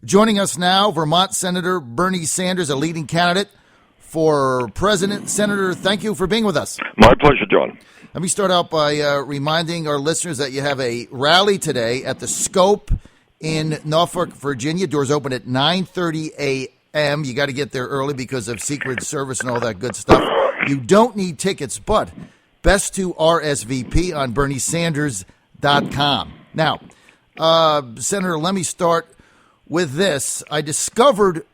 Joining us now, Vermont Senator Bernie Sanders, a leading candidate for president. Senator, thank you for being with us. My pleasure, John. Let me start out by reminding our listeners that you have a rally today at the Scope in Norfolk, Virginia. Doors open at 9:30 a.m. You got to get there early because of Secret Service and all that good stuff. You don't need tickets, but best to RSVP on BernieSanders.com. Now, Senator, let me start with this. I discovered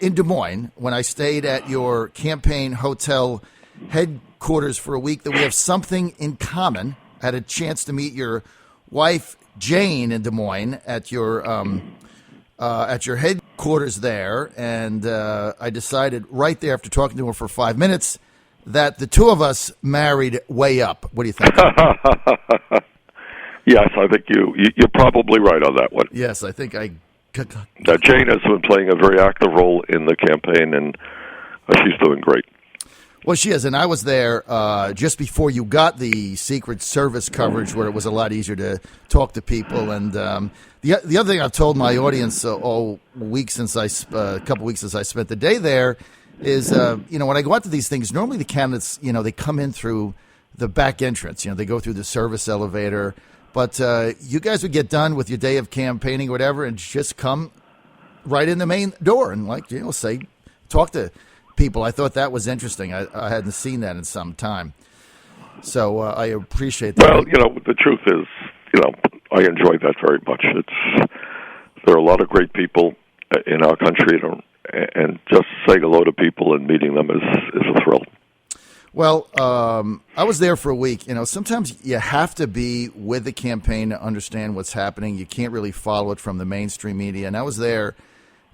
in Des Moines, when I stayed at your campaign hotel headquarters for a week, that we have something in common. I had a chance to meet your wife, Jane, in Des Moines at your headquarters there, and I decided right there after talking to her for 5 minutes that the two of us married way up. What do you think? Yes, I think you're probably right on that one. Yes, I think I... Jane has been playing a very active role in the campaign, and she's doing great. Well, she is, and I was there just before you got the Secret Service coverage, where it was a lot easier to talk to people. And the other thing I've told my audience all week since a couple weeks since I spent the day there is, when I go out to these things, normally the candidates, they come in through the back entrance. They go through the service elevator. But you guys would get done with your day of campaigning or whatever and just come right in the main door and, talk to people. I thought that was interesting. I hadn't seen that in some time. So I appreciate that. Well, the truth is, I enjoy that very much. There are a lot of great people in our country, and just saying hello to people and meeting them is a thrill. Well, I was there for a week. Sometimes you have to be with the campaign to understand what's happening. You can't really follow it from the mainstream media. And I was there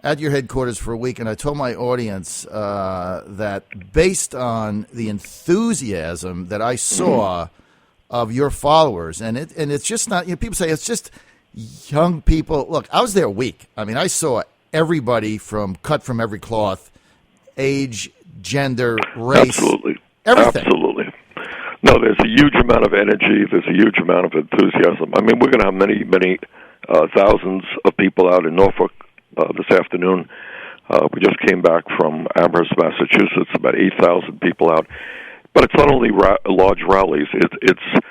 at your headquarters for a week, and I told my audience that based on the enthusiasm that I saw of your followers, and it's just not, people say it's just young people. Look, I was there a week. I mean, I saw everybody cut from every cloth, age, gender, race. Absolutely. Everything. Absolutely. No, there's a huge amount of energy. There's a huge amount of enthusiasm. I mean, we're going to have many, many thousands of people out in Norfolk this afternoon. We just came back from Amherst, Massachusetts, about 8,000 people out. But it's not only large rallies. It's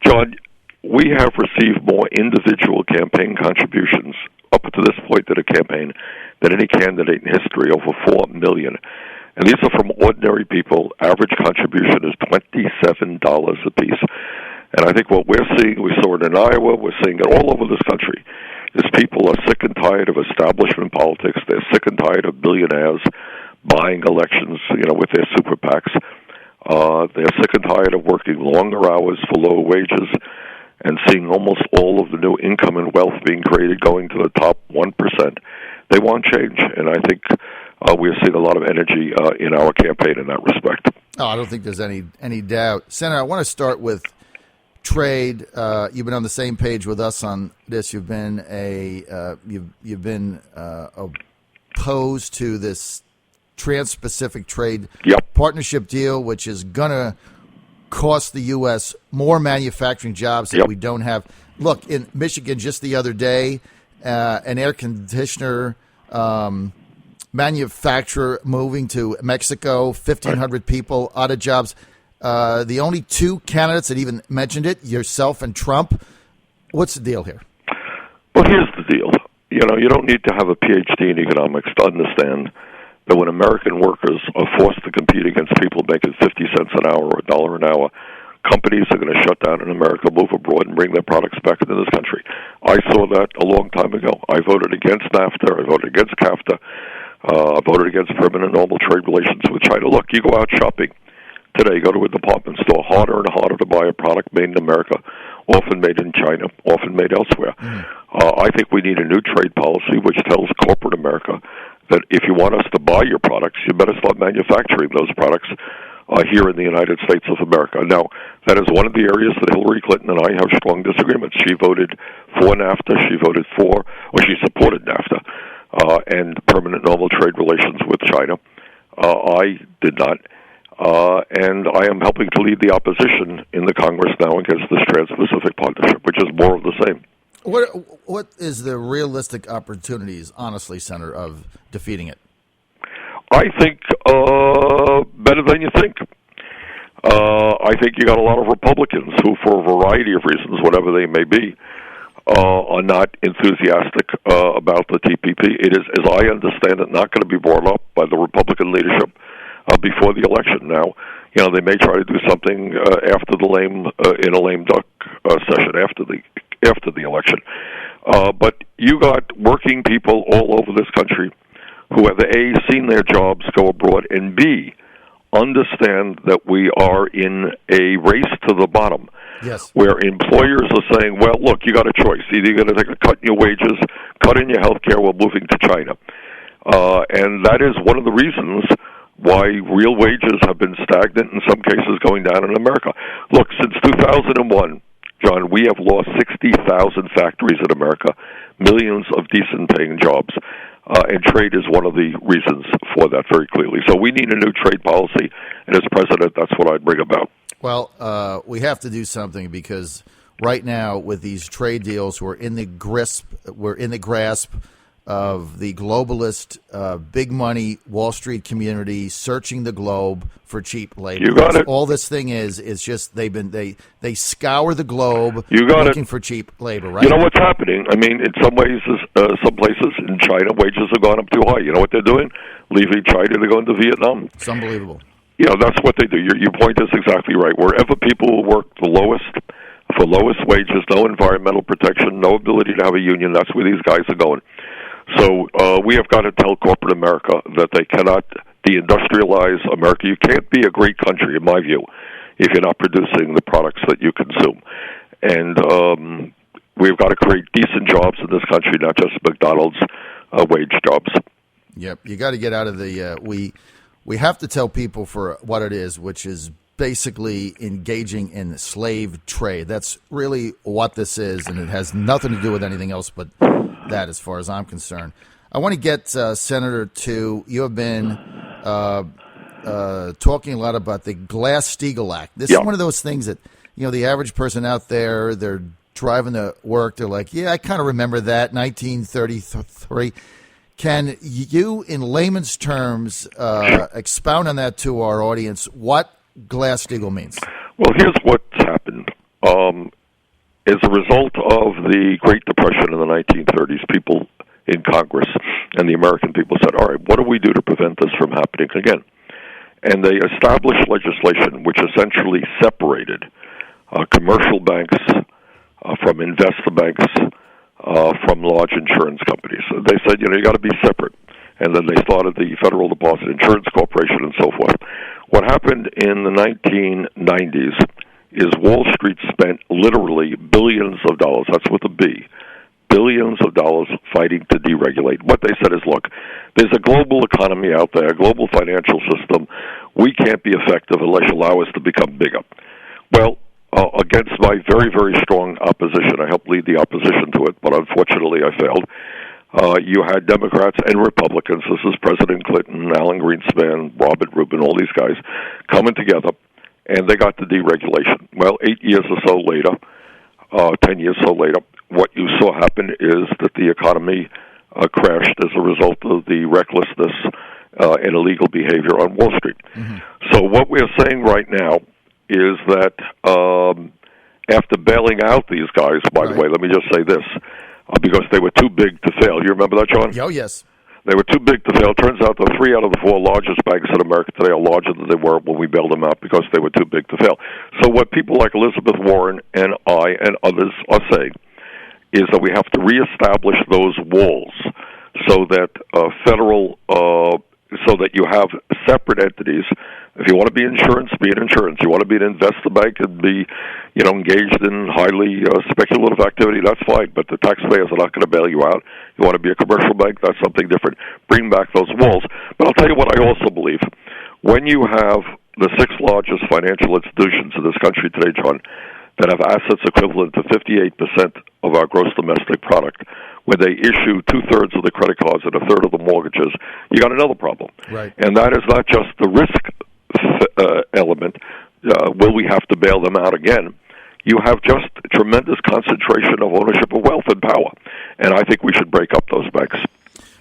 John, we have received more individual campaign contributions up to this point to the campaign than any candidate in history, over 4 million. And these are from ordinary people. Average contribution is $27 apiece. And I think what we're seeing, we saw it in Iowa, we're seeing it all over this country, is people are sick and tired of establishment politics. They're sick and tired of billionaires buying elections, with their super PACs. They're sick and tired of working longer hours for lower wages and seeing almost all of the new income and wealth being created going to the top 1%. They want change, and I think we're seeing a lot of energy in our campaign in that respect. Oh, I don't think there's any doubt. Senator, I want to start with trade. You've been on the same page with us on this. You've been opposed to this Trans-Pacific Trade Partnership deal, which is going to cost the U.S. more manufacturing jobs that we don't have. Look, in Michigan just the other day, an air conditioner manufacturer moving to Mexico, 1,500 people out of jobs. The only two candidates that even mentioned it, yourself and Trump. What's the deal here? Well, here's the deal. You don't need to have a PhD in economics to understand that when American workers are forced to compete against people making 50 cents an hour or $1 an hour, companies are going to shut down in America, move abroad, and bring their products back into this country. I saw that a long time ago. I voted against NAFTA. I voted against CAFTA. I voted against permanent normal trade relations with China. Look, you go out shopping today, go to a department store, harder and harder to buy a product made in America, often made in China, often made elsewhere. I think we need a new trade policy which tells corporate America that if you want us to buy your products, you better start manufacturing those products here in the United States of America. Now, that is one of the areas that Hillary Clinton and I have strong disagreements. She voted for NAFTA. She supported NAFTA and permanent normal trade relations with China. I did not. And I am helping to lead the opposition in the Congress now against this Trans-Pacific Partnership, which is more of the same. What is the realistic opportunities, honestly, Senator, of defeating it? I think better than you think. I think you got a lot of Republicans who, for a variety of reasons, whatever they may be, are not enthusiastic about the TPP. It is, as I understand it, not going to be brought up by the Republican leadership before the election. Now, they may try to do something after in a lame duck session after the election. But you got working people all over this country who have A, seen their jobs go abroad, and B, understand that we are in a race to the bottom. Yes. Where employers are saying, well, look, you got a choice. Either you're going to take a cut in your wages, cut in your health care, or moving to China. And that is one of the reasons why real wages have been stagnant, in some cases going down in America. Look, since 2001, John, we have lost 60,000 factories in America, millions of decent-paying jobs. And trade is one of the reasons for that very clearly. So we need a new trade policy, and as president, that's what I'd bring about. Well, we have to do something because right now, with these trade deals, we're in the grasp of the globalist, big money Wall Street community searching the globe for cheap labor. You got it. All this thing is just they scour the globe looking for cheap labor. Right? You know what's happening? I mean, in some ways, some places in China, wages have gone up too high. You know what they're doing? Leaving China to go into Vietnam. It's unbelievable. That's what they do. Your point is exactly right. Wherever people will work the lowest, for lowest wages, no environmental protection, no ability to have a union, that's where these guys are going. So we have got to tell corporate America that they cannot deindustrialize America. You can't be a great country, in my view, if you're not producing the products that you consume. And we've got to create decent jobs in this country, not just McDonald's wage jobs. Yep, you got to get out of the we have to tell people for what it is, which is basically engaging in slave trade. That's really what this is, and it has nothing to do with anything else but that, as far as I'm concerned. I want to get Senator to, you have been talking a lot about the Glass-Steagall Act. This is one of those things that, the average person out there, they're driving to work, they're like, yeah, I kind of remember that, 1933. Can you, in layman's terms, expound on that to our audience, what Glass-Steagall means? Well, here's what's happened. As a result of the Great Depression in the 1930s, people in Congress and the American people said, all right, what do we do to prevent this from happening again? And they established legislation which essentially separated commercial banks from investor banks from large insurance companies. They said, you got to be separate. And then they started the Federal Deposit Insurance Corporation and so forth. What happened in the 1990s is Wall Street spent literally billions of dollars, that's with a B, billions of dollars fighting to deregulate. What they said is, look, there's a global economy out there, a global financial system. We can't be effective unless you allow us to become bigger. Well, against my very, very strong opposition, I helped lead the opposition to it, but unfortunately I failed. You had Democrats and Republicans, this is President Clinton, Alan Greenspan, Robert Rubin, all these guys, coming together, and they got the deregulation. Well, 8 years or so later, 10 years or so later, what you saw happen is that the economy crashed as a result of the recklessness and illegal behavior on Wall Street. Mm-hmm. So what we're saying right now is that after bailing out these guys, by the way, let me just say this, because they were too big to fail. You remember that, John? Oh, yes. They were too big to fail. It turns out the 3 out of the 4 largest banks in America today are larger than they were when we bailed them out because they were too big to fail. So what people like Elizabeth Warren and I and others are saying is that we have to reestablish those walls so that so that you have separate entities. If you want to be insurance, be in insurance. You want to be an investor bank and be, engaged in highly speculative activity, that's fine. But the taxpayers are not going to bail you out. You want to be a commercial bank, that's something different. Bring back those walls. But I'll tell you what I also believe. When you have the 6 largest financial institutions in this country today, John, that have assets equivalent to 58% of our gross domestic product, where they issue 2/3 of the credit cards and 1/3 of the mortgages, you got another problem. Right. And that is not just the risk element. Will we have to bail them out again? you have just a tremendous concentration of ownership of wealth and power. And I think we should break up those banks.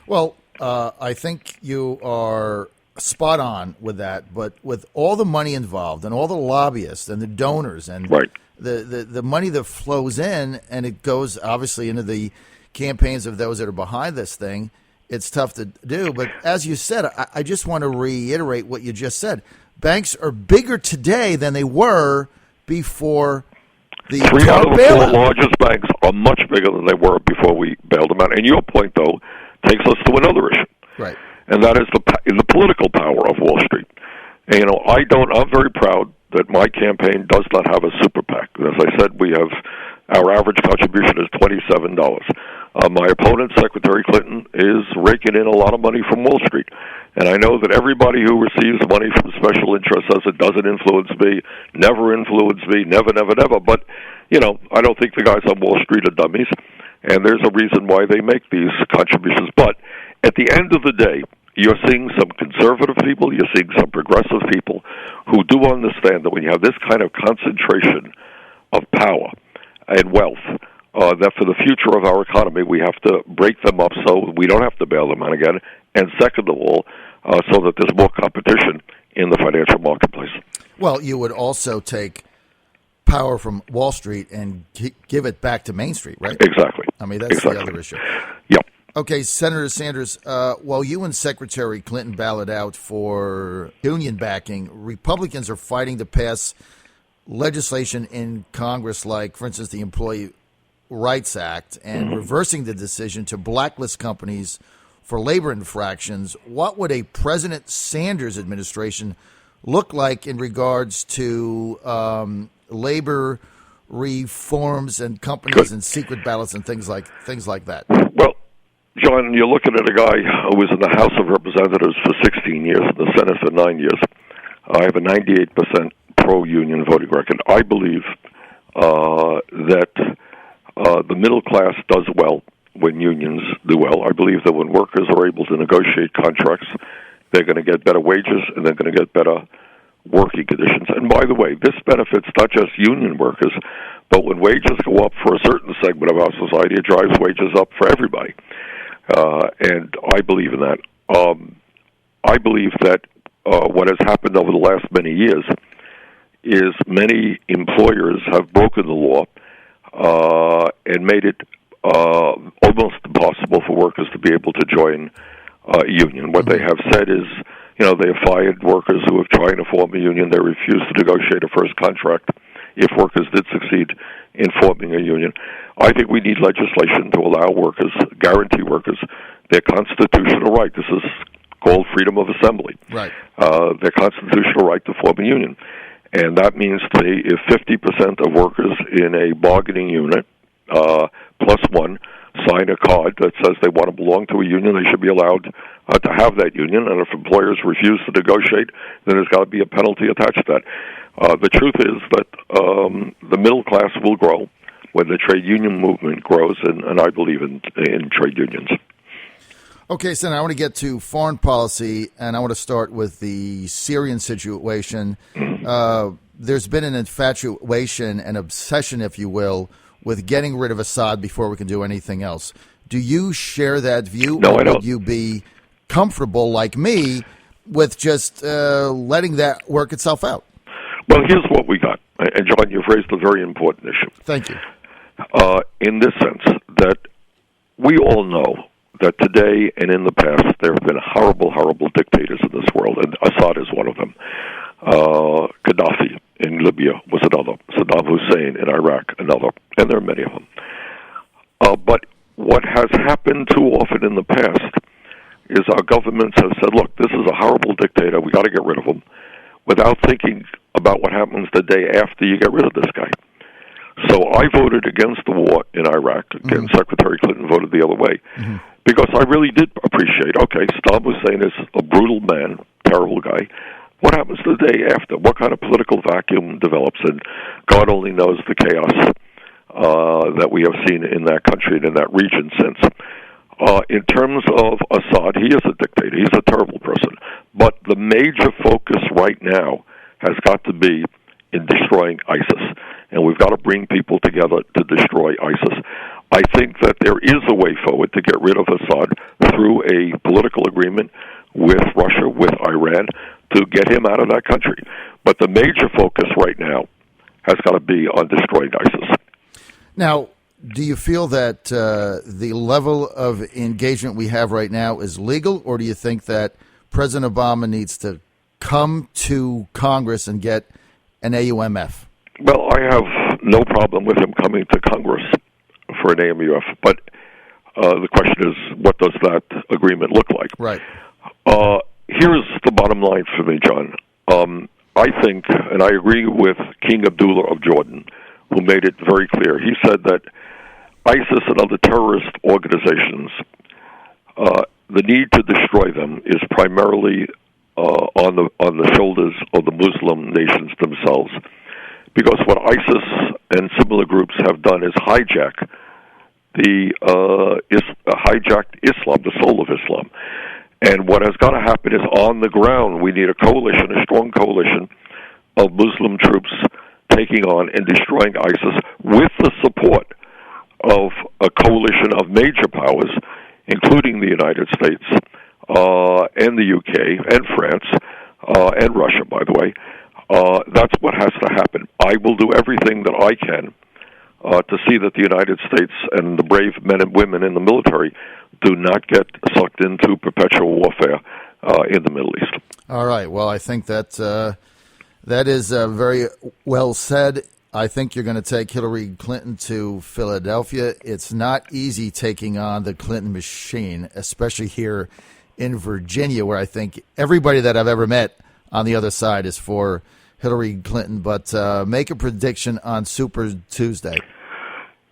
Well, I think you are spot on with that, but with all the money involved and all the lobbyists and the donors and right. the money that flows in, and it goes obviously into the campaigns of those that are behind this thing, it's tough to do. But as you said, I just want to reiterate what you just said. Banks are bigger today than they were before the 3 out of the 4 bailout. largest banks are much bigger than they were before we bailed them out. And your point, though, takes us to another issue. Right. And that is the political power of Wall Street. And, I'm very proud that my campaign does not have a super PAC. As I said, our average contribution is $27. My opponent, Secretary Clinton, is raking in a lot of money from Wall Street. And I know that everybody who receives money from special interests says it doesn't influence me, never influenced me, never. But, I don't think the guys on Wall Street are dummies. And there's a reason why they make these contributions. But at the end of the day, you're seeing some conservative people, you're seeing some progressive people who do understand that when you have this kind of concentration of power and wealth, that for the future of our economy, we have to break them up so we don't have to bail them out again. And second of all, so that there's more competition in the financial marketplace. Well, you would also take power from Wall Street and give it back to Main Street, right? Exactly. I mean, that's the other issue. Yep. Okay, Senator Sanders, while you and Secretary Clinton balloted out for union backing, Republicans are fighting to pass legislation in Congress like, for instance, the Employee Rights Act and reversing the decision to blacklist companies for labor infractions. What would a President Sanders administration look like in regards to labor reforms and companies and secret ballots and things like that? Well, John, you're looking at a guy who was in the House of Representatives for 16 years and the Senate for 9 years. I have a 98% pro-union voting record. I believe that the middle class does well when unions do well. I believe that when workers are able to negotiate contracts, they're going to get better wages and they're going to get better working conditions. And by the way, this benefits not just union workers, but when wages go up for a certain segment of our society, it drives wages up for everybody. And I believe in that. I believe that what has happened over the last many years is many employers have broken the law and made it almost impossible for workers to be able to join a union. What they have said is, they have fired workers who have tried to form a union. They refused to negotiate a first contract if workers did succeed in forming a union. I think we need legislation to allow workers, guarantee workers, their constitutional right. This is called freedom of assembly. Right. Their constitutional right to form a union. And that means today if 50% of workers in a bargaining unit, plus one, sign a card that says they want to belong to a union, they should be allowed to have that union. And if employers refuse to negotiate, then there's got to be a penalty attached to that. The truth is that the middle class will grow when the trade union movement grows, and I believe in trade unions. Okay, Senator, I want to get to foreign policy, and I want to start with the Syrian situation. There's been an infatuation, an obsession, if you will, with getting rid of Assad before we can do anything else. Do you share that view? No, or I don't. Would you be comfortable, like me, with just letting that work itself out? Well, here's what we got. And, John, you've raised a very important issue. Thank you. In this sense, that we all know that today and in the past there have been horrible, horrible dictators in this world, and Assad is one of them. Gaddafi in Libya was another. Saddam Hussein in Iraq, another. And there are many of them. But what has happened too often in the past is our governments have said, look, this is a horrible dictator, we got to get rid of him, without thinking about what happens the day after you get rid of this guy. So I voted against the war in Iraq. Again, Secretary Clinton voted the other way. Because I really did appreciate, okay, Saddam Hussein is a brutal man, terrible guy. What happens the day after? What kind of political vacuum develops? And God only knows the chaos that we have seen in that country and in that region since. In terms of Assad, he is a dictator. He's a terrible person. But the major focus right now has got to be in destroying ISIS. and we've got to bring people together to destroy ISIS. I think that there is a way forward to get rid of Assad through a political agreement with Russia, with Iran, to get him out of that country. But the major focus right now has got to be on destroying ISIS. Now, do you feel that the level of engagement we have right now is legal, or do you think that President Obama needs to come to Congress and get an AUMF? Well, I have no problem with him coming to Congress for an AUMF, but the question is, what does that agreement look like? Right. Here's the bottom line for me, John. I think, and I agree with King Abdullah of Jordan, who made it very clear. He said that ISIS and other terrorist organizations, the need to destroy them is primarily on the shoulders of the Muslim nations themselves, because what ISIS and similar groups have done is hijacked Islam, the soul of Islam. And what has got to happen is, on the ground, we need a coalition, a strong coalition of Muslim troops taking on and destroying ISIS with the support of a coalition of major powers, including the United States and the UK and France and Russia, by the way. That's what has to happen. I will do everything that I can to see that the United States and the brave men and women in the military do not get sucked into perpetual warfare in the Middle East. All right. Well, I think that that is very well said. I think you're going to take Hillary Clinton to Philadelphia. It's not easy taking on the Clinton machine, especially here in Virginia, where I think everybody that I've ever met on the other side is for Hillary Clinton. But make a prediction on Super Tuesday.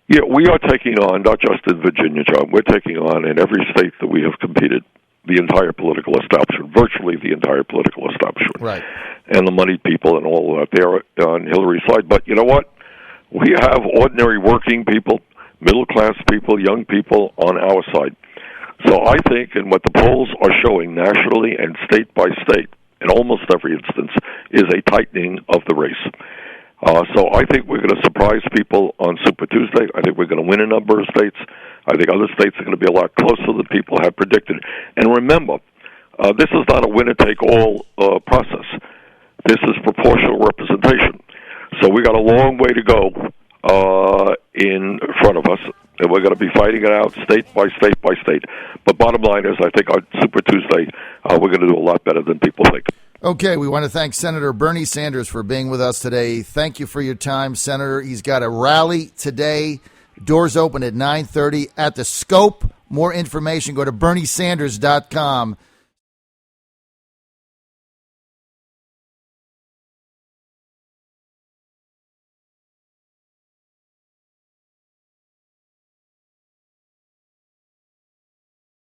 Yeah, we are taking on, not just in Virginia, John, we're taking on in every state that we have competed, the entire political establishment, virtually the entire political establishment. Right. And the money people and all that. They're on Hillary's side. But you know what? We have ordinary working people, middle-class people, young people on our side. So I think, and what the polls are showing nationally and state by state, in almost every instance, is a tightening of the race. So I think we're going to surprise people on Super Tuesday. I think we're going to win a number of states. I think other states are going to be a lot closer than people have predicted. And remember, this is not a winner-take-all process. This is proportional representation. So we got a long way to go in front of us, and we're going to be fighting it out state by state by state. But bottom line is, I think on Super Tuesday, we're going to do a lot better than people think. Okay, we want to thank Senator Bernie Sanders for being with us today. Thank you for your time, Senator. He's got a rally today. Doors open at 9:30 at the Scope. More information, go to BernieSanders.com.